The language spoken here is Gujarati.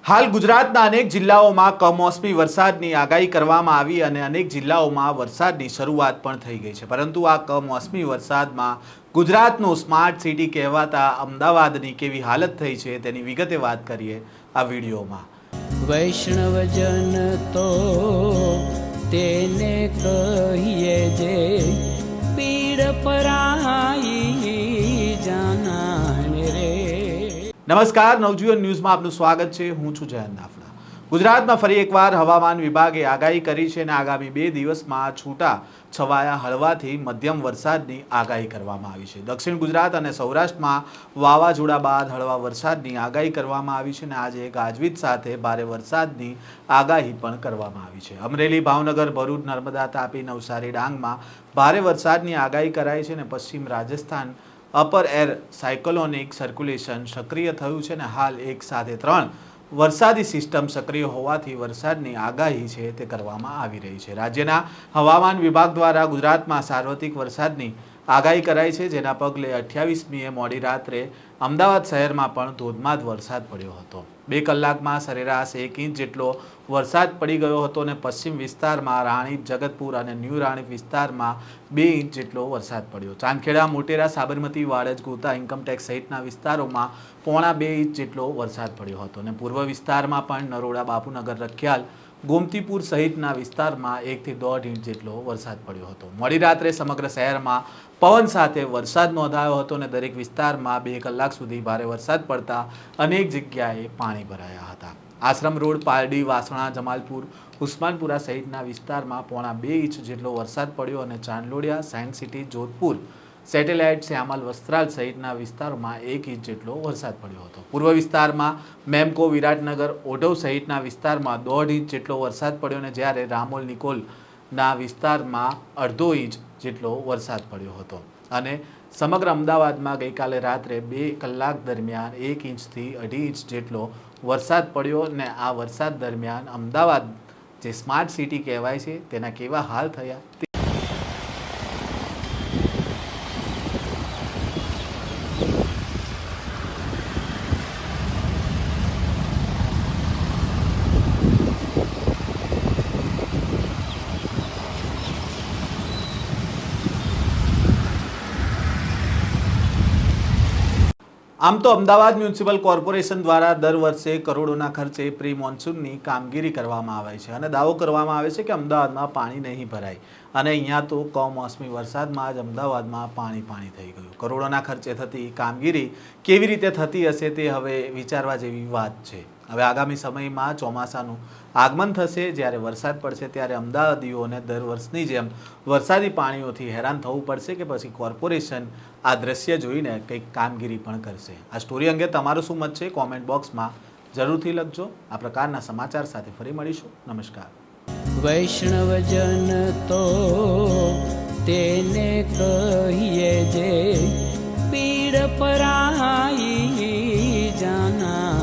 હાલ ગુજરાતના અનેક જિલ્લાઓમાં કમોસમી વરસાદની આગાહી કરવામાં આવી અને અનેક જિલ્લાઓમાં વરસાદની શરૂઆત પણ થઈ ગઈ છે, પરંતુ આ કમોસમી વરસાદમાં ગુજરાતનું સ્માર્ટ સિટી કહેવાતા અમદાવાદની કેવી હાલત થઈ છે તેની વિગતે વાત કરીએ આ વિડીયોમાં। વૈષ્ણવજન તો તેને કહીએ જે પીડ પરાઈ જાનાને રે। નમસ્કાર, નવજીવન ન્યૂઝમાં આપનું સ્વાગત છે। હું છું જયંત દાફડા। ગુજરાતમાં ફરી એકવાર હવામાન વિભાગે આગાહી કરી છે અને આગામી 2 દિવસમાં છૂટા છવાયા હળવાથી મધ્યમ વરસાદની આગાહી કરવામાં આવી છે। દક્ષિણ ગુજરાત અને સૌરાષ્ટ્રમાં વાવાઝોડા બાદ હળવા વરસાદની આગાહી કરવામાં આવી છે અને આજે ગાજવીજ સાથે ભારે વરસાદની આગાહી પણ કરવામાં આવી છે। અમરેલી, ભાવનગર, ભરૂચ, નર્મદા, તાપી, નવસારી, ડાંગમાં ભારે વરસાદની આગાહી કરાઈ છે અને પશ્ચિમ Rajasthan upper air cyclonic circulation સક્રિય થયું છે અને હાલ એક સાથે 3 વરસાદી સિસ્ટમ સક્રિય હોવાથી વરસાદની આગાહી છે તે કરવામાં આવી રહી છે। રાજ્યના હવામાન વિભાગ દ્વારા ગુજરાતમાં સાર્વત્રિક વરસાદની આગાહી કરાઈ છે, જેના પગલે 28મીએ મોડી રાત્રે અમદાવાદ શહેરમાં પણ ધોધમાર વરસાદ પડ્યો હતો। 2 કલાકમાં સરેરાશ 1 ઇંચ જેટલો વરસાદ પડી ગયો હતો અને પશ્ચિમ વિસ્તારમાં રાણીપ, જગતપુર અને ન્યૂ રાણીપ વિસ્તારમાં 2 ઇંચ જેટલો વરસાદ પડ્યો। ચાંદખેડા, મોટેરા, સાબરમતી, વાડજ, ગોતા, ઇન્કમટેક્સ સહિતના વિસ્તારોમાં 1.25 ઇંચ જેટલો વરસાદ પડ્યો હતો અને પૂર્વ વિસ્તારમાં પણ નરોડા, બાપુનગર, રખિયાલ, ગોમતીપુર સહિતના વિસ્તારમાં 1 થી 1.5 ઇંચ જેટલો વરસાદ પડ્યો હતો। મોડી રાત્રે સમગ્ર શહેરમાં પવન સાથે વરસાદ નોંધાયો હતો અને દરેક વિસ્તારમાં 2 કલાક સુધી ભારે વરસાદ પડતા અનેક જગ્યાએ પાણી ભરાયા હતા। આશ્રમ રોડ, પાલડી, વાસણા, જમાલપુર, ઉસ્માનપુરા સહિતના વિસ્તારમાં 1.25 ઇંચ જેટલો વરસાદ પડ્યો અને Chandlodiya, Science City, Jodhpur, Satellite, Shyamal, Vastral સહિતના વિસ્તારોમાં 1 ઇંચ જેટલો વરસાદ પડ્યો હતો। પૂર્વ વિસ્તારમાં મેમકો, વિરાટનગર, ઓઢવ સહિતના વિસ્તારમાં 1.5 ઇંચ જેટલો વરસાદ પડ્યો અને જ્યારે રામોલ, નિકોલના વિસ્તારમાં 1/2 ઇંચ જેટલો વરસાદ પડ્યો હતો અને સમગ્ર અમદાવાદમાં ગઈકાલે રાત્રે 2 કલાક દરમિયાન 1 ઇંચથી 2.5 ઇંચ જેટલો વરસાદ પડ્યો અને આ વરસાદ દરમિયાન અમદાવાદ જે સ્માર્ટ સિટી કહેવાય છે તેના કેવા હાલ થયા। આમ તો અમદાવાદ મ્યુનિસિપલ કોર્પોરેશન દ્વારા દર વર્ષે કરોડોના ખર્ચે પ્રી મોન્સૂનની કામગીરી કરવામાં આવે છે અને દાવો કરવામાં આવે છે કે અમદાવાદમાં પાણી નહીં ભરાય અને અહીંયા તો કમોસમી વરસાદમાં જ અમદાવાદમાં પાણી થઈ ગયું। કરોડોના ખર્ચે થતી કામગીરી કેવી રીતે થતી હશે તે હવે વિચારવા જેવી વાત છે। હવે આગામી સમયમાં ચોમાસાનું આગમન થશે, જ્યારે વરસાદ પડશે ત્યારે અમદાવાદીઓને દર વર્ષની જેમ વરસાદી પાણીઓથી હેરાન થવું પડશે કે પછી કોર્પોરેશન આ દ્રશ્ય જોઈને કંઈક કામગીરી પણ કરશે। આ સ્ટોરી અંગે તમારું શું મત છે કોમેન્ટ બોક્સમાં જરૂરથી લખજો। આ પ્રકારના સમાચાર સાથે ફરી મળીશું। નમસ્કાર। વૈષ્ણવજન તો તેને કહીએ જે પીડ પરાઈ જાના।